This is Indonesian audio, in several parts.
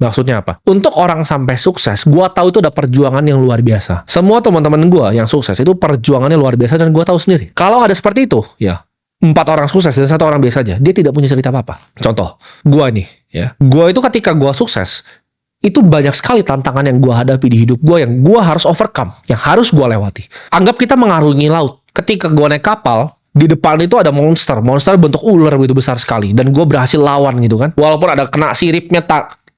Maksudnya apa? Untuk orang sampai sukses, gue tahu itu ada perjuangan yang luar biasa. Semua teman-teman gue yang sukses itu perjuangannya luar biasa dan gue tahu sendiri. Kalau ada seperti itu, ya 4 orang sukses dan 1 orang biasa aja, dia tidak punya cerita apa-apa. Contoh, gue nih, ya, gue itu ketika gue sukses, itu banyak sekali tantangan yang gue hadapi di hidup gue yang gue harus overcome, yang harus gue lewati. Anggap kita mengarungi laut. Ketika gue naik kapal, di depan itu ada monster bentuk ular begitu besar sekali, dan gue berhasil lawan gitu kan. Walaupun ada kena siripnya,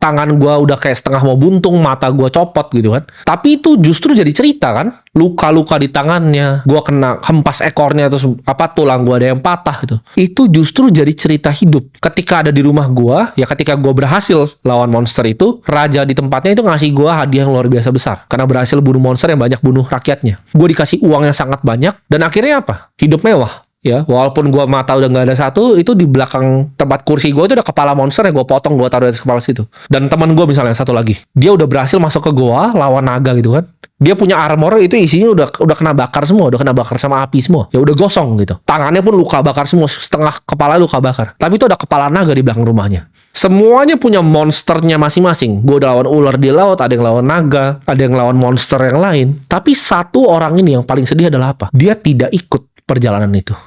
tangan gue udah kayak setengah mau buntung, mata gue copot gitu kan. Tapi itu justru jadi cerita kan. Luka-luka di tangannya, gue kena hempas ekornya, terus tulang gue ada yang patah gitu. Itu justru jadi cerita hidup. Ketika ada di rumah gue, ya ketika gue berhasil lawan monster itu, raja di tempatnya itu ngasih gue hadiah yang luar biasa besar. Karena berhasil bunuh monster yang banyak bunuh rakyatnya. Gue dikasih uang yang sangat banyak, dan akhirnya apa? Hidup mewah. Ya, walaupun gua mata udah nggak ada satu, itu di belakang tempat kursi gua itu ada kepala monster yang gua potong, gua taruh di atas kepala situ. Dan teman gua misalnya satu lagi, dia udah berhasil masuk ke goa lawan naga gitu kan. Dia punya armor itu isinya udah kena bakar semua, udah kena bakar sama api semua. Ya udah gosong gitu. Tangannya pun luka bakar semua, setengah kepala luka bakar. Tapi itu ada kepala naga di belakang rumahnya. Semuanya punya monsternya masing-masing. Gue udah lawan ular di laut, ada yang lawan naga, ada yang lawan monster yang lain. Tapi satu orang ini yang paling sedih adalah apa? Dia tidak ikut perjalanan itu.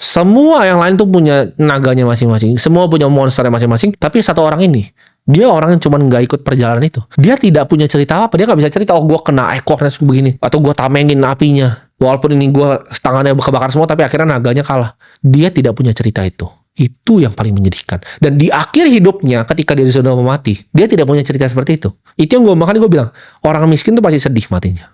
Semua yang lain tuh punya naganya masing-masing. Semua punya monsternya masing-masing. Tapi satu orang ini, dia orang yang cuma nggak ikut perjalanan itu. Dia tidak punya cerita apa. Dia nggak bisa cerita, oh gue kena ekornya begini. Atau gue tamengin apinya. Walaupun ini gue tangannya kebakar semua, tapi akhirnya naganya kalah. Dia tidak punya cerita itu. Itu yang paling menyedihkan. Dan di akhir hidupnya, ketika dia sudah mau mati, dia tidak punya cerita seperti itu. Itu yang makanya gue bilang, orang miskin tuh pasti sedih matinya.